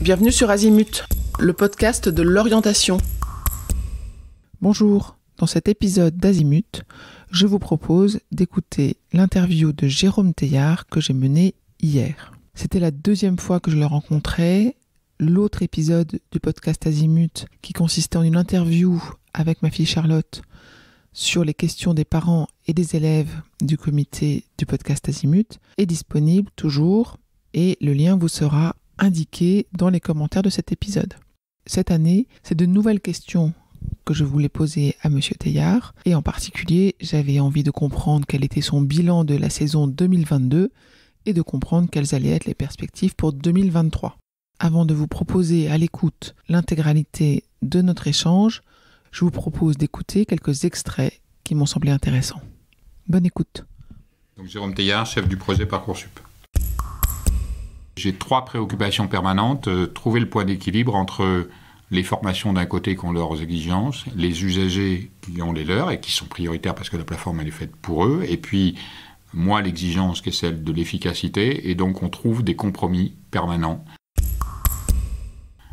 Bienvenue sur Azimut, le podcast de l'orientation. Bonjour, dans cet épisode d'Azimut, je vous propose d'écouter l'interview de Jérôme Teilhard que j'ai menée hier. C'était la deuxième fois que je le rencontrais. L'autre épisode du podcast Azimut, qui consistait en une interview avec ma fille Charlotte sur les questions des parents et des élèves du comité du podcast Azimut, est disponible toujours et le lien vous sera indiqué dans les commentaires de cet épisode. Cette année, c'est de nouvelles questions que je voulais poser à Monsieur Teilhard et en particulier, j'avais envie de comprendre quel était son bilan de la saison 2022 et de comprendre quelles allaient être les perspectives pour 2023. Avant de vous proposer à l'écoute l'intégralité de notre échange, je vous propose d'écouter quelques extraits qui m'ont semblé intéressants. Bonne écoute. Donc Jérôme Teilhard, chef du projet Parcoursup. J'ai 3 préoccupations permanentes. Trouver le point d'équilibre entre les formations d'un côté qui ont leurs exigences, les usagers qui ont les leurs et qui sont prioritaires parce que la plateforme elle est faite pour eux, et puis moi l'exigence qui est celle de l'efficacité, et donc on trouve des compromis permanents.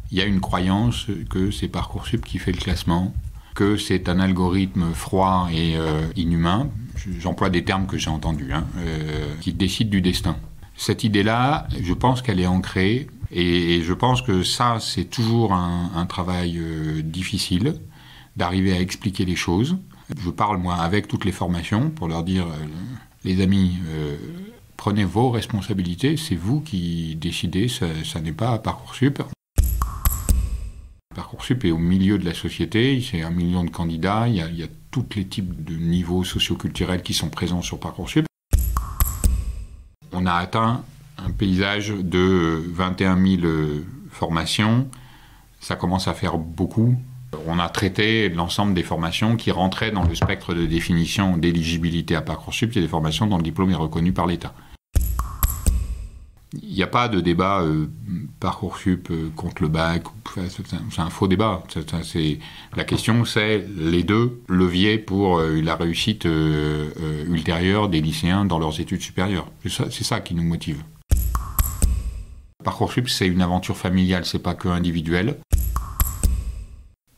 Il y a une croyance que c'est Parcoursup qui fait le classement, que c'est un algorithme froid et inhumain, j'emploie des termes que j'ai entendus, qui décide du destin. Cette idée-là, je pense qu'elle est ancrée, et je pense que ça, c'est toujours un travail difficile, d'arriver à expliquer les choses. Je parle, moi, avec toutes les formations, pour leur dire, les amis, prenez vos responsabilités, c'est vous qui décidez, ça n'est pas Parcoursup. Parcoursup est au milieu de la société, c'est 1 million de candidats, il y a tous les types de niveaux socioculturels qui sont présents sur Parcoursup. On a atteint un paysage de 21 000 formations, ça commence à faire beaucoup. On a traité l'ensemble des formations qui rentraient dans le spectre de définition d'éligibilité à Parcoursup, il y a des formations dont le diplôme est reconnu par l'État. Il n'y a pas de débat Parcoursup contre le bac, c'est un faux débat. La question, c'est les deux leviers pour la réussite ultérieure des lycéens dans leurs études supérieures. C'est ça qui nous motive. Parcoursup, c'est une aventure familiale, c'est pas que individuel.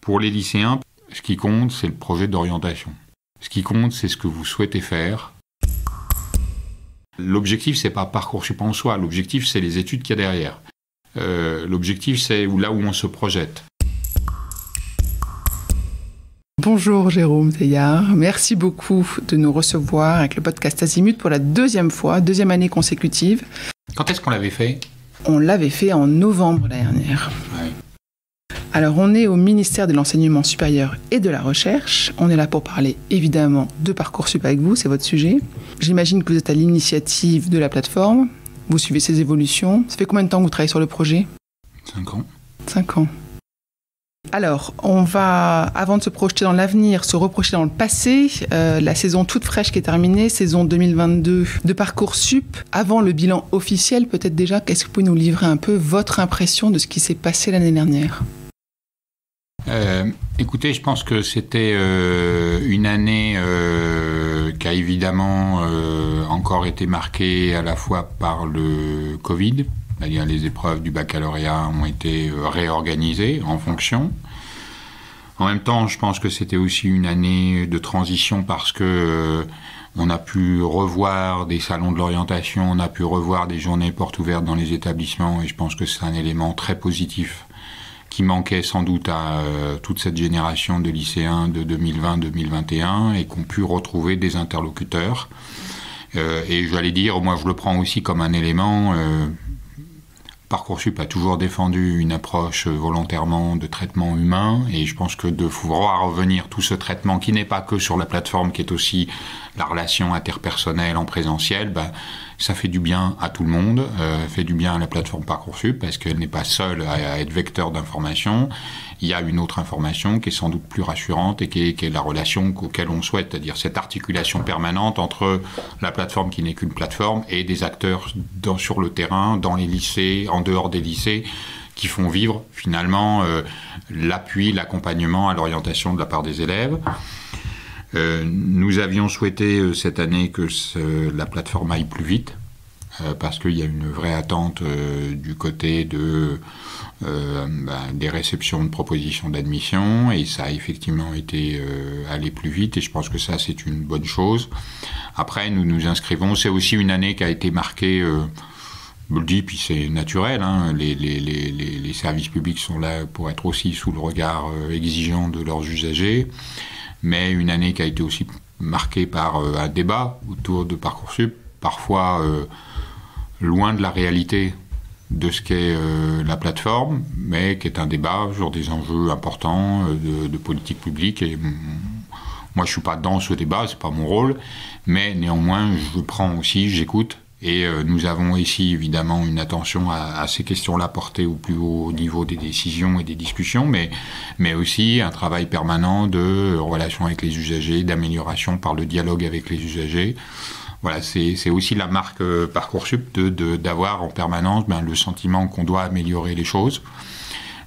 Pour les lycéens, ce qui compte, c'est le projet d'orientation. Ce qui compte, c'est ce que vous souhaitez faire. L'objectif, c'est pas Parcoursup en soi, l'objectif, c'est les études qu'il y a derrière. L'objectif, c'est là où on se projette. Bonjour Jérôme Teilhard, merci beaucoup de nous recevoir avec le podcast Azimut pour la deuxième année consécutive. Quand est-ce qu'on l'avait fait ? On l'avait fait en novembre l'année dernière. Ouais. Alors, on est au ministère de l'Enseignement supérieur et de la Recherche. On est là pour parler, évidemment, de Parcoursup avec vous, c'est votre sujet. J'imagine que vous êtes à l'initiative de la plateforme. Vous suivez ses évolutions. Ça fait combien de temps que vous travaillez sur le projet ? 5 ans. 5 ans. Alors, on va, avant de se projeter dans l'avenir, se reprojeter dans le passé. La saison toute fraîche qui est terminée, saison 2022 de Parcoursup. Avant le bilan officiel, peut-être déjà, est-ce que vous pouvez nous livrer un peu votre impression de ce qui s'est passé l'année dernière ? Écoutez, je pense que c'était une année qui a évidemment encore été marquée à la fois par le Covid, c'est-à-dire les épreuves du baccalauréat ont été réorganisées en fonction. En même temps, je pense que c'était aussi une année de transition parce que on a pu revoir des salons de l'orientation, on a pu revoir des journées portes ouvertes dans les établissements, et je pense que c'est un élément très positif qui manquait sans doute à toute cette génération de lycéens de 2020-2021 et qu'on pu retrouver des interlocuteurs. Et j'allais dire, moi je le prends aussi comme un élément, Parcoursup a toujours défendu une approche volontairement de traitement humain, et je pense que de voir revenir tout ce traitement qui n'est pas que sur la plateforme, qui est aussi la relation interpersonnelle en présentiel, ça fait du bien à tout le monde, fait du bien à la plateforme Parcoursup parce qu'elle n'est pas seule à être vecteur d'information. Il y a une autre information qui est sans doute plus rassurante et qui est la relation auquel on souhaite, c'est-à-dire cette articulation permanente entre la plateforme qui n'est qu'une plateforme et des acteurs sur le terrain, dans les lycées, en dehors des lycées, qui font vivre finalement l'appui, l'accompagnement à l'orientation de la part des élèves. Nous avions souhaité cette année que la plateforme aille plus vite. parce qu'il y a une vraie attente du côté des réceptions de propositions d'admission, et ça a effectivement été aller plus vite, et je pense que ça, c'est une bonne chose. Après, nous nous inscrivons, c'est aussi une année qui a été marquée, je le dis, puis c'est naturel, hein, les services publics sont là pour être aussi sous le regard exigeant de leurs usagers, mais une année qui a été aussi marquée par un débat autour de Parcoursup, parfois loin de la réalité de ce qu'est la plateforme, mais qui est un débat sur des enjeux importants de politique publique. Et moi, je suis pas dans ce débat, c'est pas mon rôle, mais néanmoins, je prends aussi, j'écoute. Et nous avons ici évidemment une attention à ces questions-là portées au plus haut niveau des décisions et des discussions, mais aussi un travail permanent de relation avec les usagers, d'amélioration par le dialogue avec les usagers. Voilà, c'est aussi la marque Parcoursup d'avoir en permanence le sentiment qu'on doit améliorer les choses.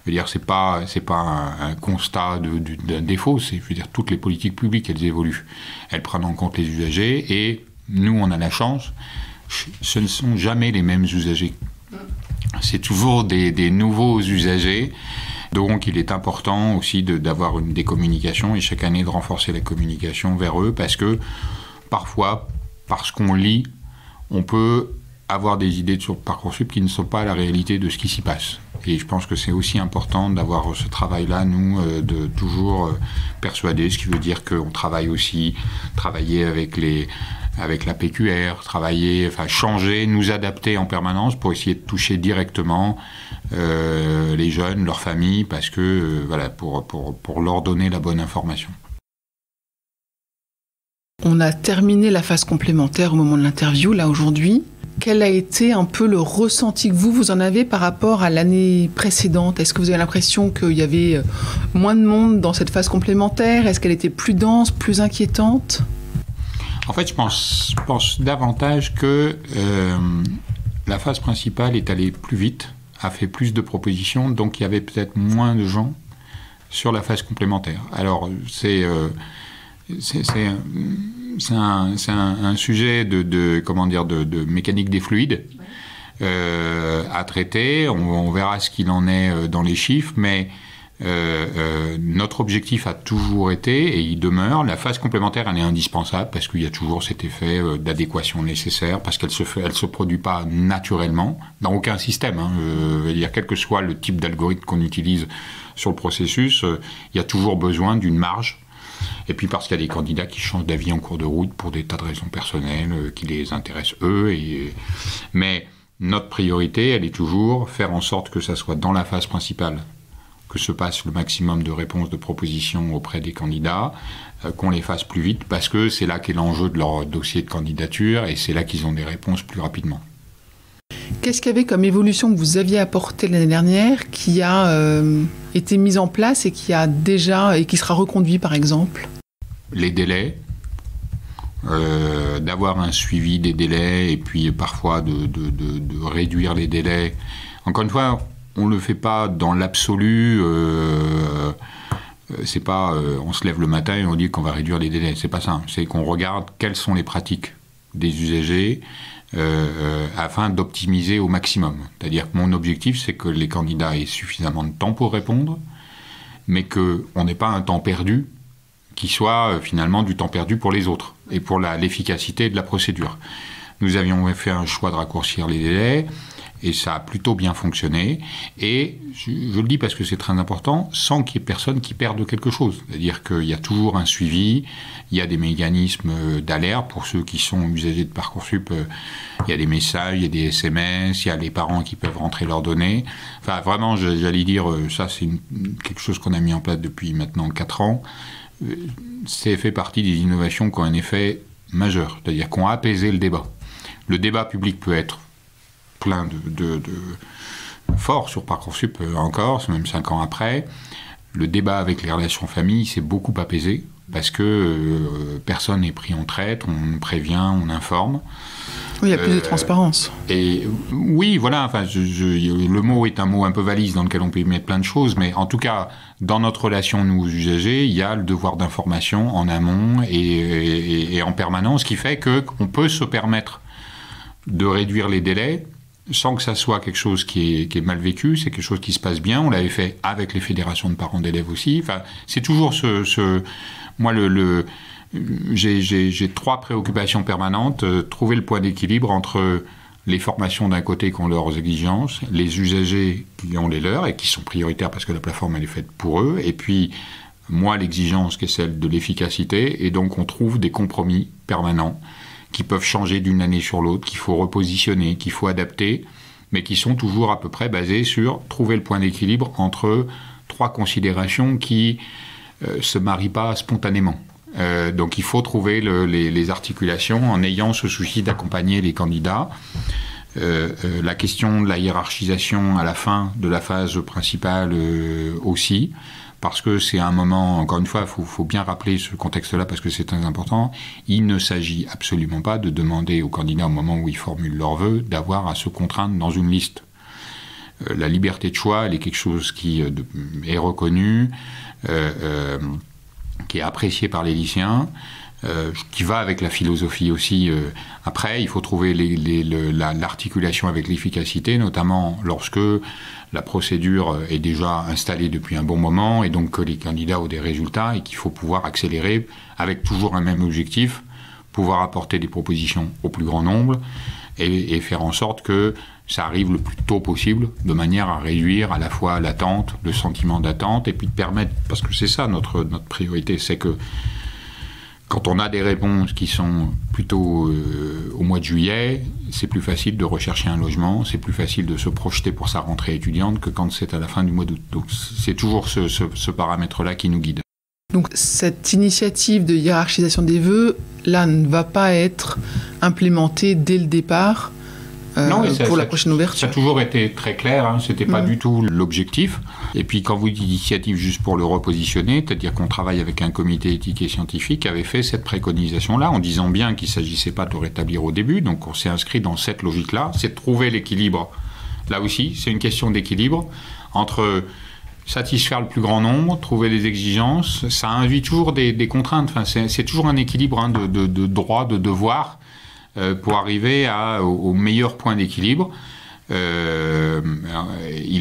Je veux dire, c'est pas un constat d'un défaut, je veux dire, toutes les politiques publiques, elles évoluent. Elles prennent en compte les usagers, et nous, on a la chance. Ce ne sont jamais les mêmes usagers. C'est toujours des nouveaux usagers. Donc il est important aussi d'avoir des communications, et chaque année de renforcer la communication vers eux, parce que parfois, parce qu'on lit, on peut avoir des idées sur Parcoursup qui ne sont pas la réalité de ce qui s'y passe. Et je pense que c'est aussi important d'avoir ce travail-là, nous, de toujours persuader, ce qui veut dire qu'on travailler avec la PQR, changer, nous adapter en permanence pour essayer de toucher directement les jeunes, leurs familles, parce que pour leur donner la bonne information. On a terminé la phase complémentaire au moment de l'interview, là aujourd'hui. Quel a été un peu le ressenti que vous en avez par rapport à l'année précédente? Est-ce que vous avez l'impression qu'il y avait moins de monde dans cette phase complémentaire? Est-ce qu'elle était plus dense, plus inquiétante? En fait, je pense davantage que la phase principale est allée plus vite, a fait plus de propositions, donc il y avait peut-être moins de gens sur la phase complémentaire. Alors, c'est un sujet de mécanique des fluides à traiter. On verra ce qu'il en est dans les chiffres, mais notre objectif a toujours été, et il demeure, la phase complémentaire, elle est indispensable parce qu'il y a toujours cet effet d'adéquation nécessaire, parce qu'elle se produit pas naturellement dans aucun système. Je veux dire, quel que soit le type d'algorithme qu'on utilise sur le processus, il y a toujours besoin d'une marge. Et puis parce qu'il y a des candidats qui changent d'avis en cours de route pour des tas de raisons personnelles qui les intéressent eux. Mais notre priorité, elle est toujours faire en sorte que ça soit dans la phase principale, que se passe le maximum de réponses, de propositions auprès des candidats, qu'on les fasse plus vite, parce que c'est là qu'est l'enjeu de leur dossier de candidature, et c'est là qu'ils ont des réponses plus rapidement. Qu'est-ce qu'il y avait comme évolution que vous aviez apportée l'année dernière qui a été mise en place et qui sera reconduit par exemple? Les délais, d'avoir un suivi des délais, et puis parfois de réduire les délais. Encore une fois, on ne le fait pas dans l'absolu. C'est pas on se lève le matin et on dit qu'on va réduire les délais. C'est pas ça. C'est qu'on regarde quelles sont les pratiques des usagers afin d'optimiser au maximum. C'est-à-dire que mon objectif, c'est que les candidats aient suffisamment de temps pour répondre, mais qu'on n'ait pas un temps perdu qui soit finalement du temps perdu pour les autres et pour l'efficacité de la procédure. Nous avions fait un choix de raccourcir les délais, et ça a plutôt bien fonctionné. Et je le dis parce que c'est très important, sans qu'il y ait personne qui perde quelque chose. C'est-à-dire qu'il y a toujours un suivi, il y a des mécanismes d'alerte pour ceux qui sont usagers de Parcoursup. Il y a des messages, il y a des SMS, il y a les parents qui peuvent rentrer leurs données. Enfin, vraiment, j'allais dire, ça c'est quelque chose qu'on a mis en place depuis maintenant 4 ans. C'est fait partie des innovations qui ont un effet majeur, c'est-à-dire qu'on a apaisé le débat. Le débat public peut être plein de fort sur Parcoursup encore, c'est même 5 ans après. Le débat avec les relations famille s'est beaucoup apaisé parce que personne n'est pris en traite, on prévient, on informe. Oui, il y a plus de transparence. Et oui, voilà, enfin, le mot est un mot un peu valise dans lequel on peut y mettre plein de choses, mais en tout cas, dans notre relation, nous, usagers, il y a le devoir d'information en amont et en permanence qui fait qu'on peut se permettre de réduire les délais, sans que ça soit quelque chose qui est mal vécu, c'est quelque chose qui se passe bien. On l'avait fait avec les fédérations de parents d'élèves aussi. Enfin, c'est toujours moi, j'ai 3 préoccupations permanentes. Trouver le point d'équilibre entre les formations d'un côté qui ont leurs exigences, les usagers qui ont les leurs et qui sont prioritaires parce que la plateforme elle est faite pour eux, et puis moi l'exigence qui est celle de l'efficacité, et donc on trouve des compromis permanents qui peuvent changer d'une année sur l'autre, qu'il faut repositionner, qu'il faut adapter, mais qui sont toujours à peu près basés sur trouver le point d'équilibre entre 3 considérations qui se marient pas spontanément. Donc il faut trouver les articulations en ayant ce souci d'accompagner les candidats. La question de la hiérarchisation à la fin de la phase principale aussi, parce que c'est un moment, encore une fois, il faut bien rappeler ce contexte-là parce que c'est très important. Il ne s'agit absolument pas de demander aux candidats au moment où ils formulent leurs vœux d'avoir à se contraindre dans une liste. La liberté de choix, elle est quelque chose qui est reconnu, qui est apprécié par les lycéens, qui va avec la philosophie aussi. Après, il faut trouver l'articulation avec l'efficacité, notamment lorsque la procédure est déjà installée depuis un bon moment et donc que les candidats ont des résultats et qu'il faut pouvoir accélérer avec toujours un même objectif, pouvoir apporter des propositions au plus grand nombre et faire en sorte que ça arrive le plus tôt possible, de manière à réduire à la fois l'attente, le sentiment d'attente, et puis de permettre, parce que c'est ça notre priorité, c'est que quand on a des réponses qui sont plutôt au mois de juillet, c'est plus facile de rechercher un logement, c'est plus facile de se projeter pour sa rentrée étudiante que quand c'est à la fin du mois d'août. Donc c'est toujours ce paramètre-là qui nous guide. Donc cette initiative de hiérarchisation des vœux, là, ne va pas être implémentée dès le départ non, pour la prochaine ouverture. Ça a toujours été très clair, hein, c'était pas du tout l'objectif. Et puis quand vous dites initiative juste pour le repositionner, c'est-à-dire qu'on travaille avec un comité éthique et scientifique qui avait fait cette préconisation-là, en disant bien qu'il ne s'agissait pas de le rétablir au début, donc on s'est inscrit dans cette logique-là, c'est de trouver l'équilibre. Là aussi, c'est une question d'équilibre entre satisfaire le plus grand nombre, trouver des exigences, ça induit toujours des contraintes, enfin, c'est toujours un équilibre hein, de droit, de devoir, pour arriver au meilleur point d'équilibre. Il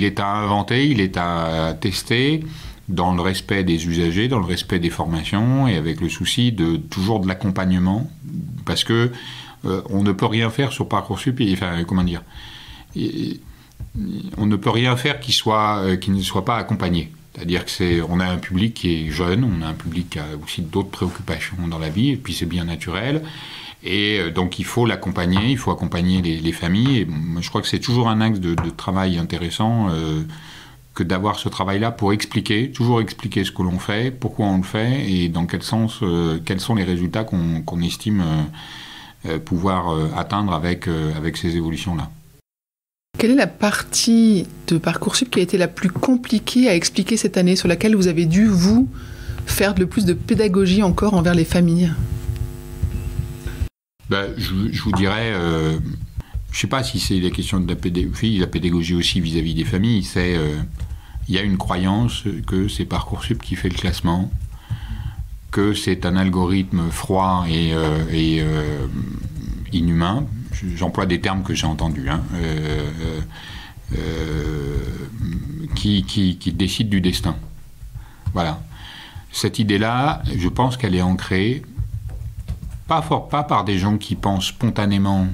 est à inventer, il est à tester dans le respect des usagers, dans le respect des formations et avec le souci toujours de l'accompagnement parce que on ne peut rien faire sur Parcoursup, enfin comment dire, on ne peut rien faire qui ne soit pas accompagné. C'est-à-dire on a un public qui est jeune, on a un public qui a aussi d'autres préoccupations dans la vie et puis c'est bien naturel. Et donc il faut l'accompagner, il faut accompagner les familles. Et je crois que c'est toujours un axe de travail intéressant que d'avoir ce travail-là pour toujours expliquer ce que l'on fait, pourquoi on le fait et dans quel sens, quels sont les résultats qu'on estime pouvoir atteindre avec ces évolutions-là. Quelle est la partie de Parcoursup qui a été la plus compliquée à expliquer cette année, sur laquelle vous avez dû, vous, faire le plus de pédagogie encore envers les familles ? Je vous dirais, je ne sais pas si c'est la question de la pédagogie aussi vis-à-vis des familles, il y a une croyance que c'est Parcoursup qui fait le classement, que c'est un algorithme froid et inhumain. J'emploie des termes que j'ai entendus, hein, qui décide du destin. Voilà. Cette idée-là, je pense qu'elle est ancrée pas par des gens qui pensent spontanément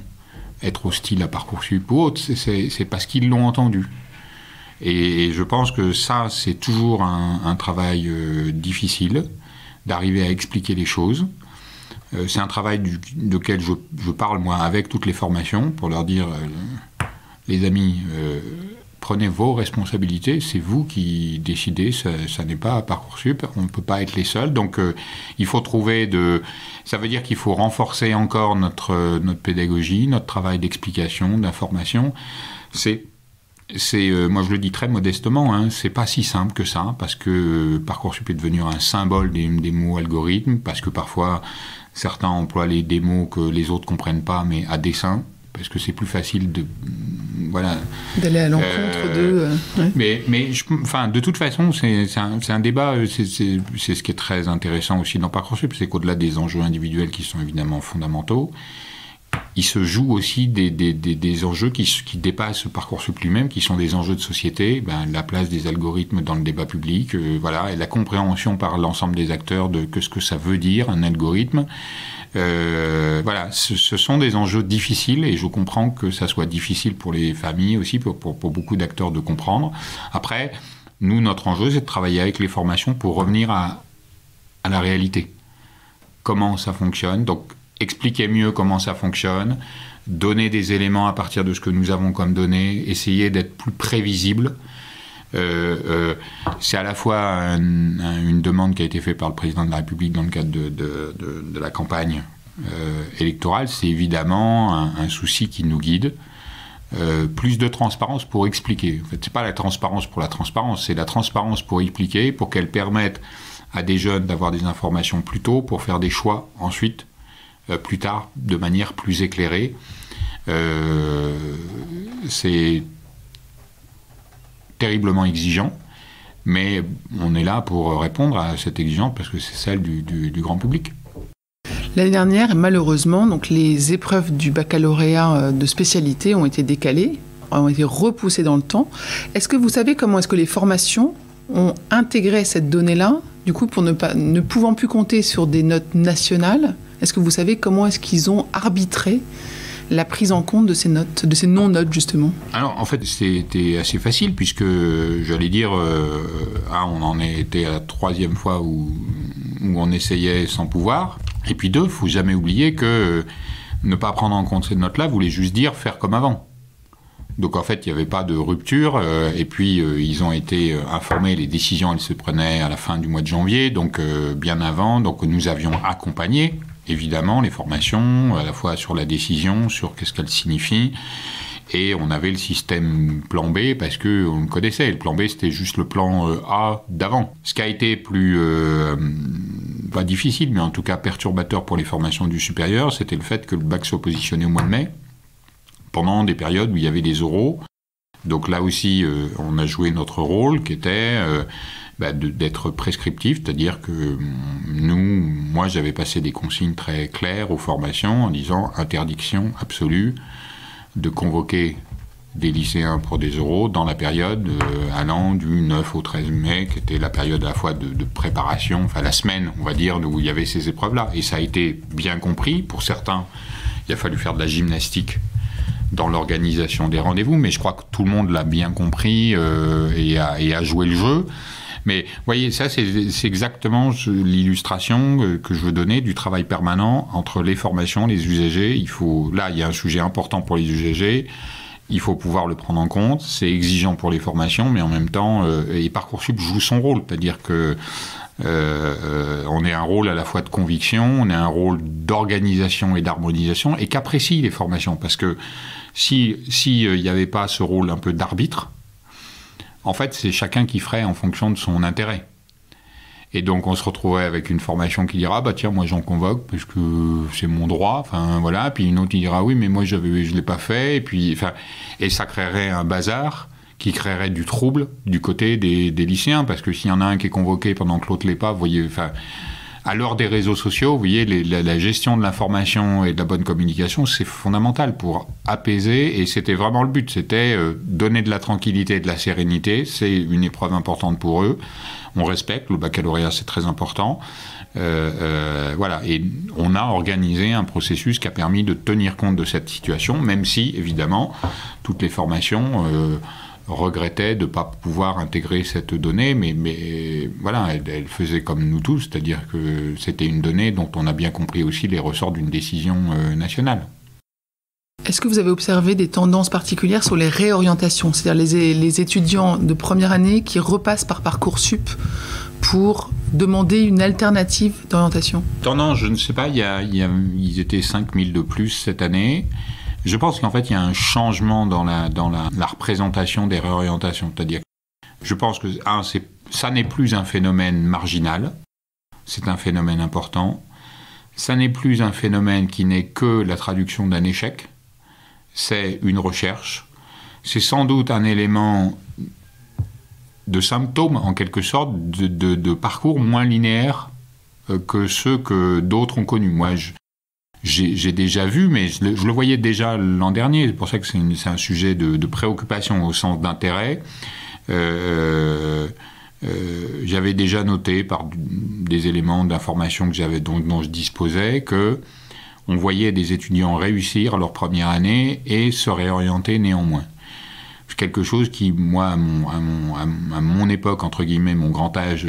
être hostiles à Parcoursup ou autre, c'est parce qu'ils l'ont entendu. Et je pense que ça, c'est toujours un travail difficile, d'arriver à expliquer les choses. C'est un travail duquel je parle, moi, avec toutes les formations, pour leur dire, les amis, prenez vos responsabilités, c'est vous qui décidez, ça n'est pas Parcoursup, on ne peut pas être les seuls. Donc il faut trouver ça veut dire qu'il faut renforcer encore notre pédagogie, notre travail d'explication, d'information. Moi je le dis très modestement, hein, c'est pas si simple que ça, parce que Parcoursup est devenu un symbole des mots algorithmes, parce que parfois certains emploient des mots que les autres comprennent pas, mais à dessein, parce que c'est plus facile d'aller à l'encontre ouais. Mais de toute façon, c'est un débat, c'est ce qui est très intéressant aussi dans Parcoursup, c'est qu'au-delà des enjeux individuels qui sont évidemment fondamentaux, il se joue aussi des enjeux qui dépassent Parcoursup lui-même, qui sont des enjeux de société, la place des algorithmes dans le débat public, voilà, et la compréhension par l'ensemble des acteurs de ce que ça veut dire, un algorithme. Voilà, ce sont des enjeux difficiles, et je comprends que ça soit difficile pour les familles aussi, pour beaucoup d'acteurs de comprendre. Après, nous, notre enjeu, c'est de travailler avec les formations pour revenir à la réalité. Comment ça fonctionne, donc expliquer mieux comment ça fonctionne, donner des éléments à partir de ce que nous avons comme données, essayer d'être plus prévisible. C'est à la fois une demande qui a été faite par le président de la République dans le cadre de la campagne électorale. C'est évidemment un souci qui nous guide. Plus de transparence pour expliquer. En fait, c'est pas la transparence pour la transparence, c'est la transparence pour expliquer, pour qu'elle permette à des jeunes d'avoir des informations plus tôt, pour faire des choix ensuite, plus tard, de manière plus éclairée. C'est terriblement exigeant, mais on est là pour répondre à cette exigence parce que c'est celle du grand public. L'année dernière, malheureusement, donc les épreuves du baccalauréat de spécialité ont été décalées, ont été repoussées dans le temps. Est-ce que vous savez comment est-ce que les formations ont intégré cette donnée-là, du coup, pour ne pouvant plus compter sur des notes nationales? Est-ce que vous savez comment est-ce qu'ils ont arbitré la prise en compte de ces notes, de ces non-notes, justement? Alors, en fait, c'était assez facile, puisque, j'allais dire, on en était à la 3e fois où on essayait sans pouvoir. Et puis 2, il ne faut jamais oublier que ne pas prendre en compte ces notes-là voulait juste dire faire comme avant. Donc, en fait, il n'y avait pas de rupture. Et puis, ils ont été informés, les décisions, elles se prenaient à la fin du mois de janvier, donc bien avant. Donc, nous avions accompagné, évidemment, les formations, à la fois sur la décision, sur qu'est-ce qu'elle signifie. Et on avait le système plan B parce qu'on le connaissait. Le plan B, c'était juste le plan A d'avant. Ce qui a été plus, pas difficile, mais en tout cas perturbateur pour les formations du supérieur, c'était le fait que le bac soit positionné au mois de mai, pendant des périodes où il y avait des oraux. Donc là aussi, on a joué notre rôle, qui était d'être prescriptif, c'est-à-dire que moi j'avais passé des consignes très claires aux formations en disant interdiction absolue de convoquer des lycéens pour des oraux dans la période allant du 9 au 13 mai, qui était la période à la fois de préparation, enfin la semaine, on va dire, où il y avait ces épreuves-là. Et ça a été bien compris. Pour certains, il a fallu faire de la gymnastique dans l'organisation des rendez-vous, mais je crois que tout le monde l'a bien compris et a joué le jeu. Mais vous voyez, ça c'est exactement l'illustration que je veux donner du travail permanent entre les formations, les usagers. Là, il y a un sujet important pour les usagers. Il faut pouvoir le prendre en compte. C'est exigeant pour les formations, mais en même temps, et Parcoursup joue son rôle, c'est-à-dire que on est un rôle à la fois de conviction, on est un rôle d'organisation et d'harmonisation, et qu'apprécient les formations, parce que si il n'y avait pas ce rôle un peu d'arbitre, en fait, c'est chacun qui ferait en fonction de son intérêt. Et donc, on se retrouverait avec une formation qui dira « tiens, moi, j'en convoque parce que c'est mon droit. » Enfin, voilà. Puis une autre qui dira « oui, mais moi, je ne l'ai pas fait. » Et ça créerait un bazar qui créerait du trouble du côté des lycéens. Parce que s'il y en a un qui est convoqué pendant que l'autre ne l'est pas, vous voyez... À l'heure des réseaux sociaux, vous voyez, la gestion de l'information et de la bonne communication, c'est fondamental pour apaiser, et c'était vraiment le but, c'était donner de la tranquillité et de la sérénité. C'est une épreuve importante pour eux. On respecte, le baccalauréat, c'est très important. Voilà, et on a organisé un processus qui a permis de tenir compte de cette situation, même si, évidemment, toutes les formations... regrettait de ne pas pouvoir intégrer cette donnée, mais voilà, elle faisait comme nous tous, c'est-à-dire que c'était une donnée dont on a bien compris aussi les ressorts d'une décision nationale. Est-ce que vous avez observé des tendances particulières sur les réorientations, c'est-à-dire les étudiants de première année qui repassent par Parcoursup pour demander une alternative d'orientation? Non, je ne sais pas, ils étaient 5000 de plus cette année. Je pense qu'en fait, il y a un changement dans la représentation des réorientations. C'est-à-dire, je pense que ça n'est plus un phénomène marginal, c'est un phénomène important. Ça n'est plus un phénomène qui n'est que la traduction d'un échec, c'est une recherche. C'est sans doute un élément de symptôme, en quelque sorte, de parcours moins linéaires que ceux que d'autres ont connus. Moi, j'ai déjà vu, mais je le voyais déjà l'an dernier. C'est pour ça que c'est un sujet de préoccupation au sens d'intérêt. J'avais déjà noté par des éléments d'information dont je disposais que on voyait des étudiants réussir leur première année et se réorienter néanmoins. C'est quelque chose qui, moi, à mon époque, entre guillemets, mon grand âge,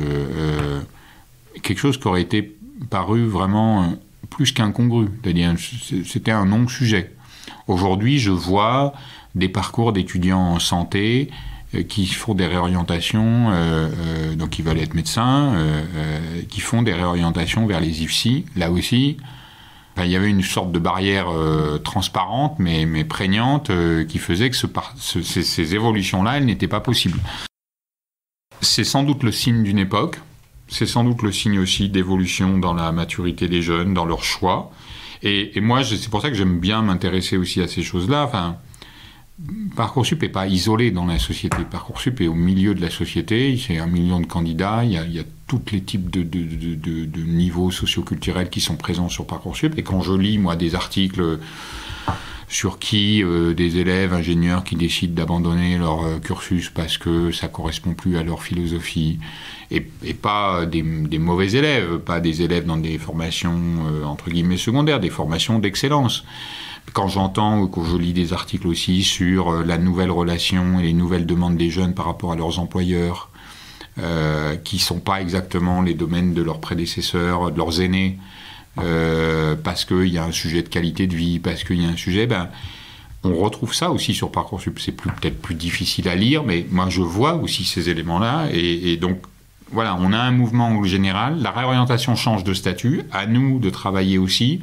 quelque chose qui aurait été paru vraiment plus qu'incongru. C'est-à-dire, c'était un non-sujet. Aujourd'hui, je vois des parcours d'étudiants en santé qui font des réorientations, donc qui veulent être médecins, qui font des réorientations vers les IFSI. Là aussi, il y avait une sorte de barrière transparente, mais prégnante, qui faisait que ces évolutions-là, elles n'étaient pas possibles. C'est sans doute le signe d'une époque, c'est sans doute le signe aussi d'évolution dans la maturité des jeunes, dans leurs choix. Et moi, c'est pour ça que j'aime bien m'intéresser aussi à ces choses-là. Enfin, Parcoursup n'est pas isolé dans la société. Parcoursup est au milieu de la société. C'est 1 million de candidats. Il y a tous les types de niveaux socioculturels qui sont présents sur Parcoursup. Et quand je lis, moi, des articles sur des élèves ingénieurs qui décident d'abandonner leur cursus parce que ça ne correspond plus à leur philosophie, et pas des mauvais élèves, pas des élèves dans des formations entre guillemets secondaires, des formations d'excellence. Quand j'entends ou quand je lis des articles aussi sur la nouvelle relation et les nouvelles demandes des jeunes par rapport à leurs employeurs, qui ne sont pas exactement les domaines de leurs prédécesseurs, de leurs aînés, parce qu'il y a un sujet de qualité de vie, parce qu'il y a un sujet... on retrouve ça aussi sur Parcoursup. C'est peut-être plus difficile à lire, mais moi je vois aussi ces éléments-là, et donc voilà, on a un mouvement général, la réorientation change de statut, à nous de travailler aussi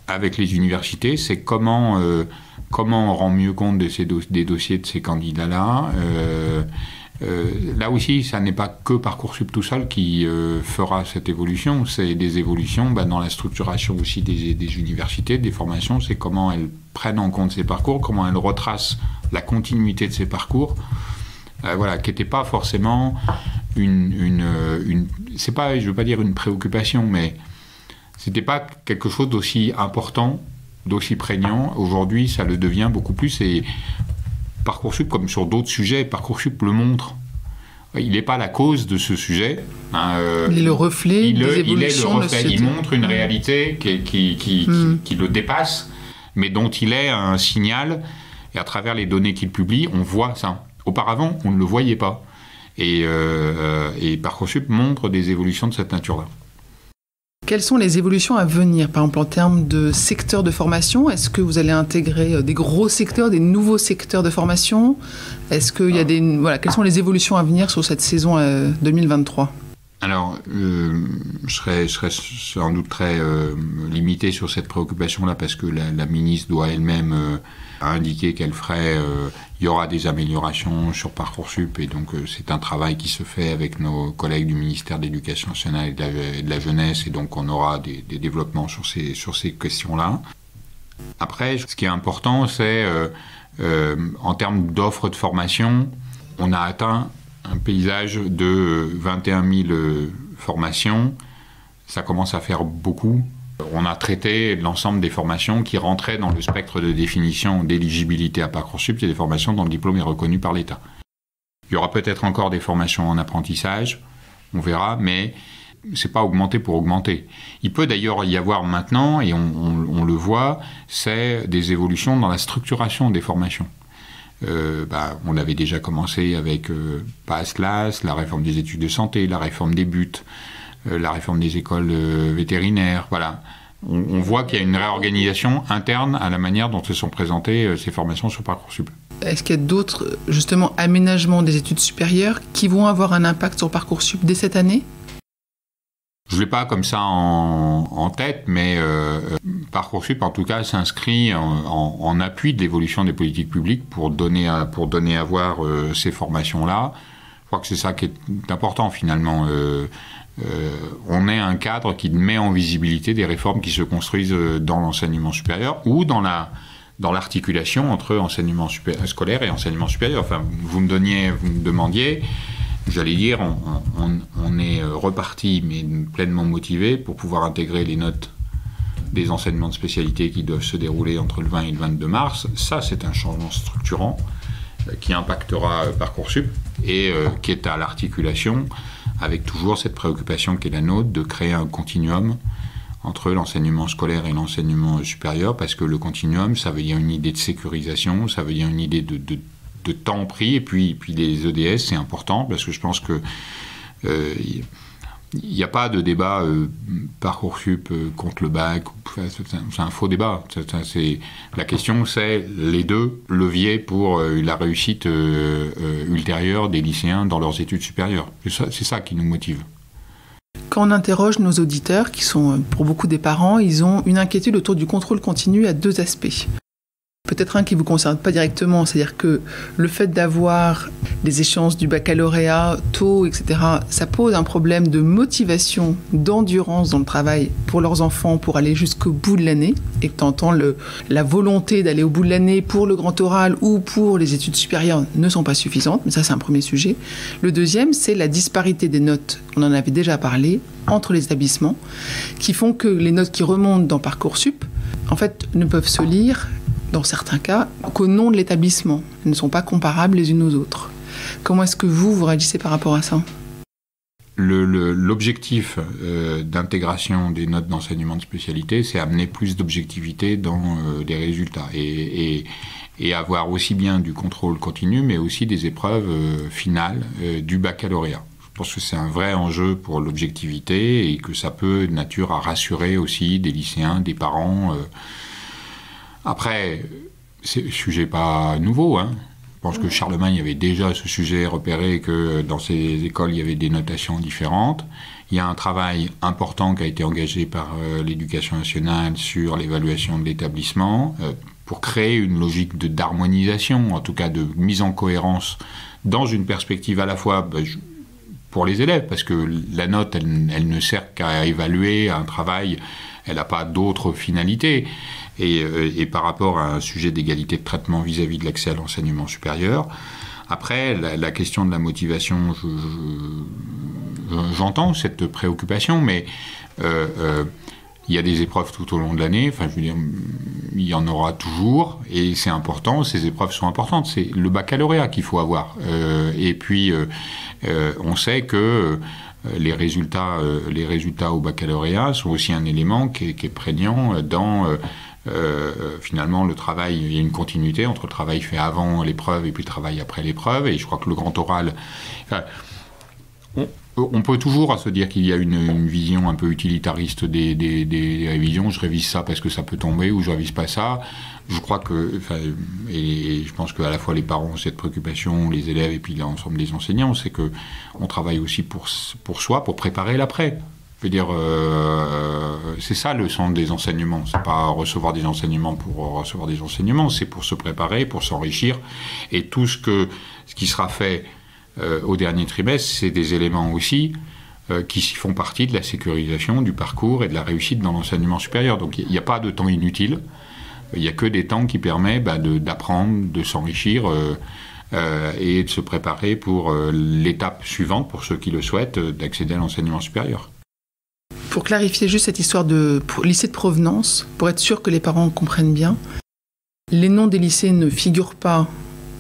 avec les universités, c'est comment on rend mieux compte des dossiers de ces candidats-là. Là aussi, ça n'est pas que Parcoursup tout seul qui fera cette évolution, c'est des évolutions dans la structuration aussi des universités, des formations, c'est comment elles prennent en compte ces parcours, comment elles retracent la continuité de ces parcours, qui n'était pas forcément c'est pas, je veux pas dire une préoccupation, mais c'était pas quelque chose d'aussi important, d'aussi prégnant. Aujourd'hui, ça le devient beaucoup plus, et Parcoursup, comme sur d'autres sujets, Parcoursup le montre. Il n'est pas la cause de ce sujet. Il est le reflet des évolutions de la société. Il montre une réalité qui le dépasse, mais dont il est un signal. Et à travers les données qu'il publie, on voit ça. Auparavant, on ne le voyait pas. Et Parcoursup montre des évolutions de cette nature-là. Quelles sont les évolutions à venir, par exemple en termes de secteurs de formation? Est-ce que vous allez intégrer des gros secteurs, des nouveaux secteurs de formation? Est-ce qu'il y a quelles sont les évolutions à venir sur cette saison 2023? Alors, je serais sans doute très limité sur cette préoccupation-là, parce que la ministre doit elle-même indiquer qu'elle ferait... il y aura des améliorations sur Parcoursup, et donc c'est un travail qui se fait avec nos collègues du ministère de l'Éducation nationale et de la jeunesse, et donc on aura des développements sur ces questions-là. Après, ce qui est important, c'est en termes d'offres de formation, on a atteint un paysage de 21 000 formations. Ça commence à faire beaucoup. On a traité l'ensemble des formations qui rentraient dans le spectre de définition d'éligibilité à Parcoursup. C'est des formations dont le diplôme est reconnu par l'État. Il y aura peut-être encore des formations en apprentissage, on verra, mais c'est pas augmenter pour augmenter. Il peut d'ailleurs y avoir maintenant, et on le voit, c'est des évolutions dans la structuration des formations. On l'avait déjà commencé avec PASLAS, la réforme des études de santé, la réforme des buts, la réforme des écoles vétérinaires, voilà. On voit qu'il y a une réorganisation interne à la manière dont se sont présentées ces formations sur Parcoursup. Est-ce qu'il y a d'autres, justement, aménagements des études supérieures qui vont avoir un impact sur Parcoursup dès cette année ? Je ne l'ai pas comme ça en tête, mais Parcoursup, en tout cas, s'inscrit en appui de l'évolution des politiques publiques pour donner à voir ces formations-là. Je crois que c'est ça qui est important, finalement. On est un cadre qui met en visibilité des réformes qui se construisent dans l'enseignement supérieur ou dans l'articulation entre enseignement scolaire et enseignement supérieur. Enfin, vous me demandiez, j'allais dire, on est reparti, mais pleinement motivé pour pouvoir intégrer les notes des enseignements de spécialité qui doivent se dérouler entre le 20 et le 22 mars. Ça, c'est un changement structurant qui impactera Parcoursup et qui est à l'articulation avec toujours cette préoccupation qui est la nôtre de créer un continuum entre l'enseignement scolaire et l'enseignement supérieur, parce que le continuum, ça veut dire une idée de sécurisation, ça veut dire une idée de temps pris, et puis les EDS, c'est important, parce que je pense que il n'y a pas de débat Parcoursup contre le bac, c'est un faux débat. La question, c'est les deux leviers pour la réussite ultérieure des lycéens dans leurs études supérieures. C'est ça qui nous motive. Quand on interroge nos auditeurs, qui sont pour beaucoup des parents, ils ont une inquiétude autour du contrôle continu à deux aspects. Peut-être un qui ne vous concerne pas directement, c'est-à-dire que le fait d'avoir les échéances du baccalauréat tôt, etc., ça pose un problème de motivation, d'endurance dans le travail pour leurs enfants pour aller jusqu'au bout de l'année, et que tu entends la volonté d'aller au bout de l'année pour le grand oral ou pour les études supérieures ne sont pas suffisantes, mais ça c'est un premier sujet. Le deuxième, c'est la disparité des notes, on en avait déjà parlé, entre les établissements, qui font que les notes qui remontent dans Parcoursup, en fait, ne peuvent se lire dans certains cas, qu'au nom de l'établissement. Elles ne sont pas comparables les unes aux autres. Comment est-ce que vous réagissez par rapport à ça ? L'objectif d'intégration des notes d'enseignement de spécialité, c'est amener plus d'objectivité dans les résultats et avoir aussi bien du contrôle continu, mais aussi des épreuves finales du baccalauréat. Je pense que c'est un vrai enjeu pour l'objectivité et que ça peut de nature à rassurer aussi des lycéens, des parents. Après, ce sujet n'est pas nouveau. Je pense que Charlemagne avait déjà ce sujet repéré, que dans ses écoles, il y avait des notations différentes. Il y a un travail important qui a été engagé par l'Éducation nationale sur l'évaluation de l'établissement pour créer une logique d'harmonisation, en tout cas de mise en cohérence, dans une perspective à la fois pour les élèves, parce que la note, elle ne sert qu'à évaluer un travail, elle n'a pas d'autre finalité. Et par rapport à un sujet d'égalité de traitement vis-à-vis de l'accès à l'enseignement supérieur. Après, la question de la motivation, j'entends cette préoccupation, mais il y a des épreuves tout au long de l'année, enfin, je veux dire, il y en aura toujours, et c'est important, ces épreuves sont importantes, c'est le baccalauréat qu'il faut avoir. Et puis, on sait que les résultats au baccalauréat sont aussi un élément qui est prégnant dans... finalement, le travail, il y a une continuité entre le travail fait avant l'épreuve et puis le travail après l'épreuve. Et je crois que le grand oral... on peut toujours se dire qu'il y a une vision un peu utilitariste des révisions. Je révise ça parce que ça peut tomber, ou je révise pas ça. Je crois que... Et je pense qu'à la fois les parents ont cette préoccupation, les élèves et puis l'ensemble des enseignants, c'est qu'on travaille aussi pour soi, pour préparer l'après. Je veux dire, c'est ça le sens des enseignements. C'est pas recevoir des enseignements pour recevoir des enseignements, c'est pour se préparer, pour s'enrichir. Et tout ce qui sera fait au dernier trimestre, c'est des éléments aussi qui font partie de la sécurisation du parcours et de la réussite dans l'enseignement supérieur. Donc il n'y a pas de temps inutile, il n'y a que des temps qui permettent d'apprendre, de s'enrichir et de se préparer pour l'étape suivante, pour ceux qui le souhaitent, d'accéder à l'enseignement supérieur. Pour clarifier juste cette histoire de lycée de provenance, pour être sûr que les parents comprennent bien, les noms des lycées ne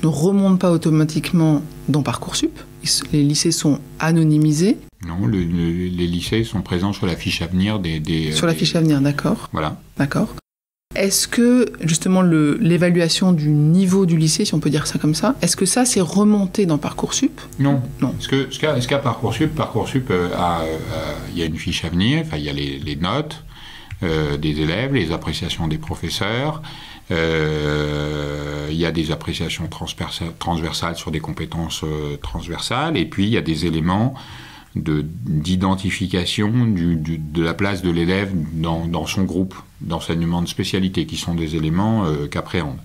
remontent pas automatiquement dans Parcoursup. Les lycées sont anonymisés. Non, les lycées sont présents sur la fiche Avenir Sur la fiche Avenir, d'accord. Voilà. D'accord. Est-ce que, justement, l'évaluation du niveau du lycée, si on peut dire ça comme ça, est-ce que ça, c'est remonté dans Parcoursup ? Non. Ce qu'a Parcoursup, il y a une fiche Avenir, enfin, il y a les notes des élèves, les appréciations des professeurs, il y a des appréciations transversales sur des compétences transversales, et puis il y a des éléments d'identification de la place de l'élève dans son groupe d'enseignement de spécialité, qui sont des éléments qu'appréhende.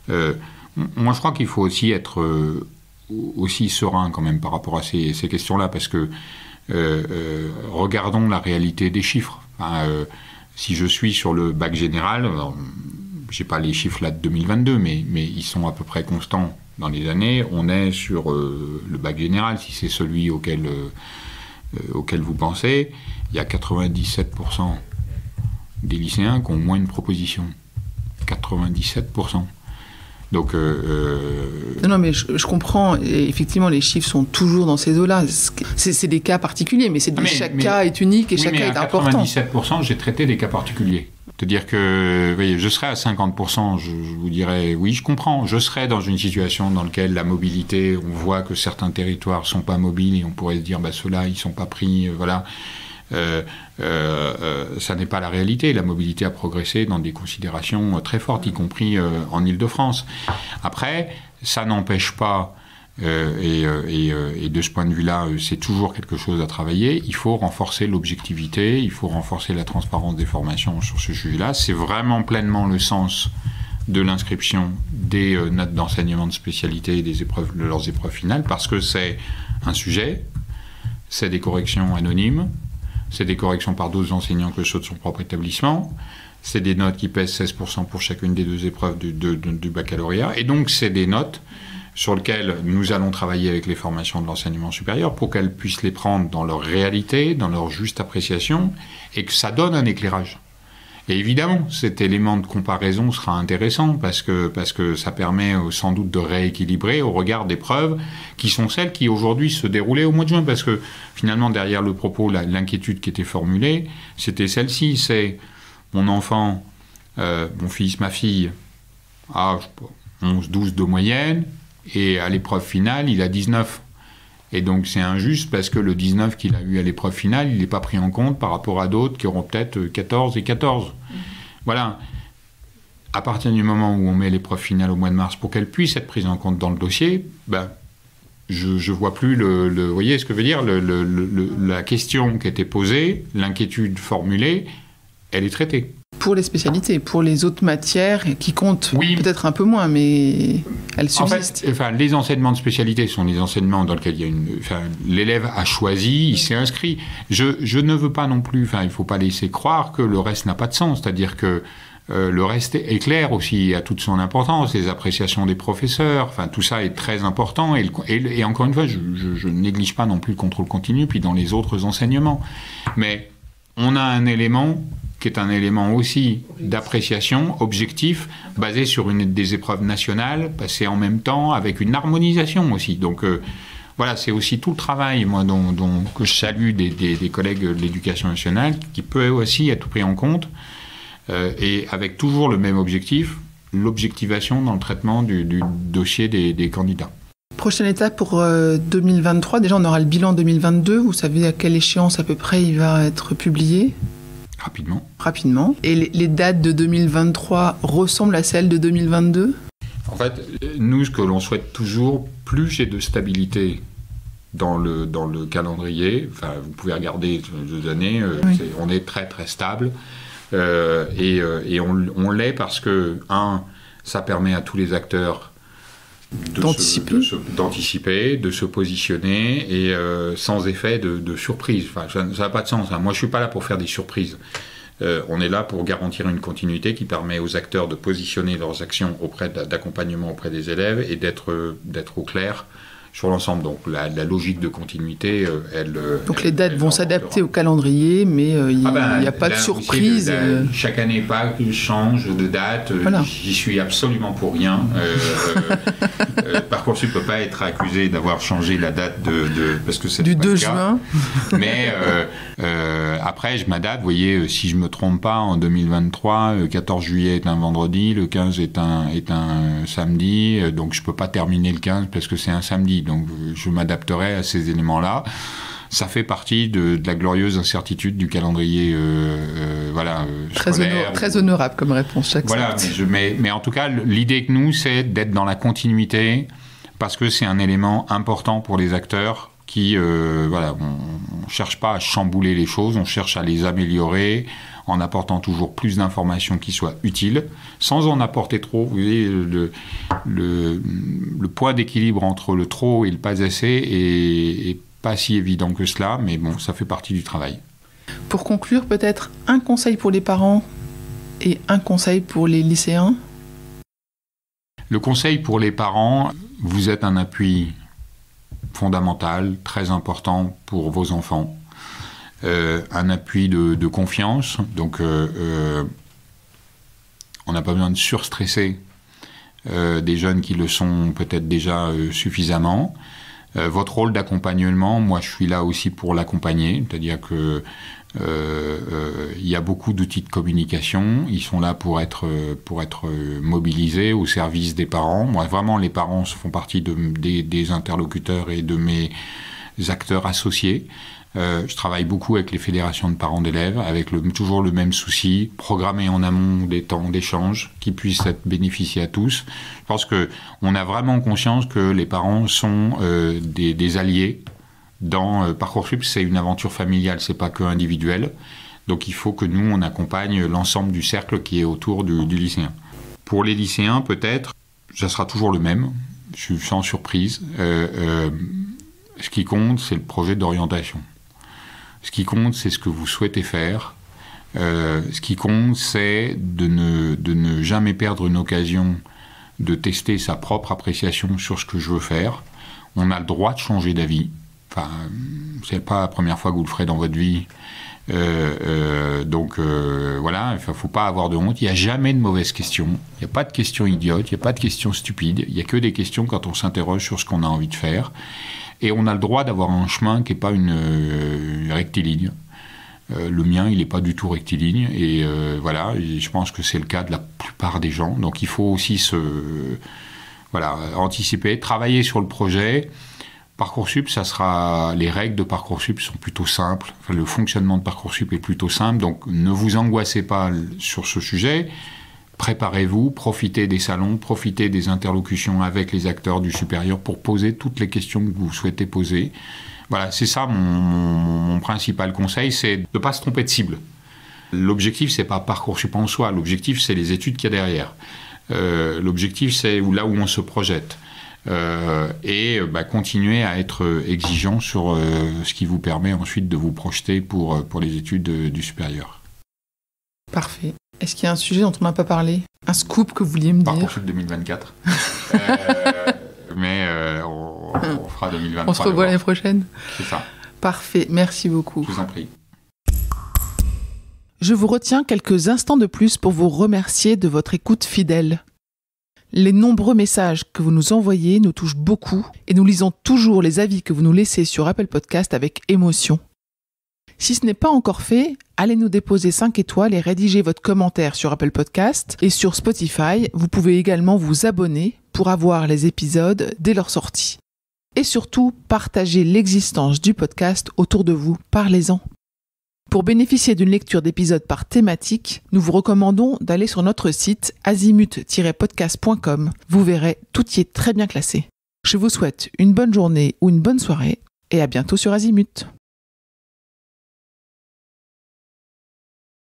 Moi, je crois qu'il faut aussi être aussi serein quand même par rapport à ces questions-là, parce que regardons la réalité des chiffres. Si je suis sur le bac général, je n'ai pas les chiffres là de 2022, mais ils sont à peu près constants dans les années. On est sur le bac général, si c'est celui auquel vous pensez, il y a 97% des lycéens qui ont moins de propositions. 97%. Donc, Non, mais je comprends. Et effectivement, les chiffres sont toujours dans ces eaux-là. C'est des cas particuliers, mais chaque cas est unique et chaque cas est important. 97%, j'ai traité des cas particuliers. C'est-à-dire que, vous voyez, je serais à 50%, je vous dirais, oui, je comprends. Je serais dans une situation dans laquelle la mobilité, on voit que certains territoires sont pas mobiles et on pourrait se dire, ceux-là, ils sont pas pris, voilà. Ça n'est pas la réalité. La mobilité a progressé dans des considérations très fortes, y compris en Île-de-France. Après, ça n'empêche pas, et de ce point de vue-là, c'est toujours quelque chose à travailler. Il faut renforcer l'objectivité, il faut renforcer la transparence des formations sur ce sujet-là. C'est vraiment pleinement le sens de l'inscription des notes d'enseignement de spécialité et de leurs épreuves finales, parce que c'est un sujet, c'est des corrections anonymes, c'est des corrections par d'autres enseignants que ceux de son propre établissement. C'est des notes qui pèsent 16% pour chacune des 2 épreuves du baccalauréat. Et donc, c'est des notes sur lesquelles nous allons travailler avec les formations de l'enseignement supérieur pour qu'elles puissent les prendre dans leur réalité, dans leur juste appréciation, et que ça donne un éclairage. Et évidemment, cet élément de comparaison sera intéressant parce que ça permet sans doute de rééquilibrer au regard des preuves qui sont celles qui aujourd'hui se déroulaient au mois de juin. Parce que finalement, derrière le propos, l'inquiétude qui était formulée, c'était celle-ci. C'est mon enfant, mon fils, ma fille, a 11-12 de moyenne, et à l'épreuve finale, il a 19. Et donc c'est injuste parce que le 19 qu'il a eu à l'épreuve finale, il n'est pas pris en compte par rapport à d'autres qui auront peut-être 14 et 14. Voilà. À partir du moment où on met l'épreuve finale au mois de mars pour qu'elle puisse être prise en compte dans le dossier, je vois plus vous voyez ce que veut dire, la question qui était posée, l'inquiétude formulée, elle est traitée. Pour les spécialités, pour les autres matières qui comptent peut-être un peu moins, mais elles subsistent. En fait, les enseignements de spécialité sont les enseignements dans lesquels l'élève a choisi, il s'est inscrit. Je ne veux pas non plus, il ne faut pas laisser croire que le reste n'a pas de sens, c'est-à-dire que le reste est clair aussi, a toute son importance, les appréciations des professeurs, tout ça est très important, et encore une fois, je ne néglige pas non plus le contrôle continu, puis dans les autres enseignements. Mais on a un élément qui est un élément aussi d'appréciation objectif, basé sur des épreuves nationales, passées en même temps, avec une harmonisation aussi. Donc voilà, c'est aussi tout le travail que je salue des collègues de l'Éducation nationale, qui peut aussi être pris en compte, et avec toujours le même objectif, l'objectivation dans le traitement du dossier des candidats. Prochaine étape pour 2023, déjà on aura le bilan 2022, vous savez à quelle échéance à peu près il va être publié ? Rapidement. Et les dates de 2023 ressemblent à celles de 2022 ? En fait, nous, ce que l'on souhaite toujours, plus j'ai de stabilité dans le calendrier, vous pouvez regarder 2 années, on est très très stable, et on l'est parce que, ça permet à tous les acteurs d'anticiper, de se positionner, et sans effet de surprise. Ça n'a pas de sens. Moi, je ne suis pas là pour faire des surprises. On est là pour garantir une continuité qui permet aux acteurs de positionner leurs actions d'accompagnement auprès des élèves et d'être au clair sur l'ensemble. Donc la logique de continuité, donc les dates vont s'adapter au calendrier, mais il n'y a pas de surprise. Chaque année, change de date. Voilà. J'y suis absolument pour rien. Parcoursup ne peut pas être accusé d'avoir changé la date parce que c'est du 2 juin. Mais après, je m'adapte. Vous voyez, si je ne me trompe pas, en 2023, le 14 juillet est un vendredi, le 15 est un samedi, donc je ne peux pas terminer le 15 parce que c'est un samedi. Donc je m'adapterai à ces éléments-là. Ça fait partie de la glorieuse incertitude du calendrier scolaire. Très honorable comme réponse, chaque Voilà, mais en tout cas, l'idée que nous, c'est d'être dans la continuité, parce que c'est un élément important pour les acteurs qui, on ne cherche pas à chambouler les choses, on cherche à les améliorer, en apportant toujours plus d'informations qui soient utiles, sans en apporter trop. Vous voyez, le point d'équilibre entre le trop et le pas assez est pas si évident que cela, mais bon, ça fait partie du travail. Pour conclure, peut-être un conseil pour les parents et un conseil pour les lycéens ? Le conseil pour les parents, vous êtes un appui fondamental, très important pour vos enfants. un appui de confiance. Donc, on n'a pas besoin de surstresser des jeunes qui le sont peut-être déjà suffisamment. Votre rôle d'accompagnement, moi je suis là aussi pour l'accompagner, c'est-à-dire que il y a beaucoup d'outils de communication, ils sont là pour être mobilisés au service des parents. Moi vraiment les parents font partie des interlocuteurs et de mes acteurs associés. Je travaille beaucoup avec les fédérations de parents d'élèves, avec toujours le même souci, programmer en amont des temps d'échange qui puissent être bénéficiés à tous. Je pense qu'on a vraiment conscience que les parents sont des alliés dans Parcoursup. C'est une aventure familiale, c'est pas que individuel. Donc il faut que nous, on accompagne l'ensemble du cercle qui est autour du lycéen. Pour les lycéens, peut-être, ça sera toujours le même, je suis sans surprise. Ce qui compte, c'est le projet d'orientation. Ce qui compte, c'est ce que vous souhaitez faire. Ce qui compte, c'est de ne jamais perdre une occasion de tester sa propre appréciation sur ce que je veux faire. On a le droit de changer d'avis. Enfin, c'est pas la première fois que vous le ferez dans votre vie. Donc voilà, il ne faut pas avoir de honte. Il n'y a jamais de mauvaises questions. Il n'y a pas de questions idiotes, il n'y a pas de questions stupides. Il n'y a que des questions quand on s'interroge sur ce qu'on a envie de faire. Et on a le droit d'avoir un chemin qui n'est pas une rectiligne. Le mien, il n'est pas du tout rectiligne. Et voilà, et je pense que c'est le cas de la plupart des gens. Donc il faut aussi anticiper, travailler sur le projet. Parcoursup, les règles de Parcoursup sont plutôt simples. Enfin, le fonctionnement de Parcoursup est plutôt simple. Donc ne vous angoissez pas sur ce sujet. Préparez-vous, profitez des salons, profitez des interlocutions avec les acteurs du supérieur pour poser toutes les questions que vous souhaitez poser. Voilà, c'est ça mon principal conseil, c'est de ne pas se tromper de cible. L'objectif, c'est pas Parcoursup en soi, l'objectif, c'est les études qu'il y a derrière. L'objectif, c'est là où on se projette. Continuer à être exigeant sur ce qui vous permet ensuite de vous projeter pour les études du supérieur. Parfait. Est-ce qu'il y a un sujet dont on n'a pas parlé ? Un scoop que vous vouliez me dire ? Parcoursup 2024. On fera 2023. On se revoit l'année prochaine ? C'est ça. Parfait, merci beaucoup. Je vous en prie. Je vous retiens quelques instants de plus pour vous remercier de votre écoute fidèle. Les nombreux messages que vous nous envoyez nous touchent beaucoup et nous lisons toujours les avis que vous nous laissez sur Apple Podcast avec émotion. Si ce n'est pas encore fait, allez nous déposer 5 étoiles et rédiger votre commentaire sur Apple Podcast et sur Spotify. Vous pouvez également vous abonner pour avoir les épisodes dès leur sortie. Et surtout, partagez l'existence du podcast autour de vous. Parlez-en. Pour bénéficier d'une lecture d'épisodes par thématique, nous vous recommandons d'aller sur notre site azimut-podcast.com. Vous verrez, tout y est très bien classé. Je vous souhaite une bonne journée ou une bonne soirée et à bientôt sur Azimut.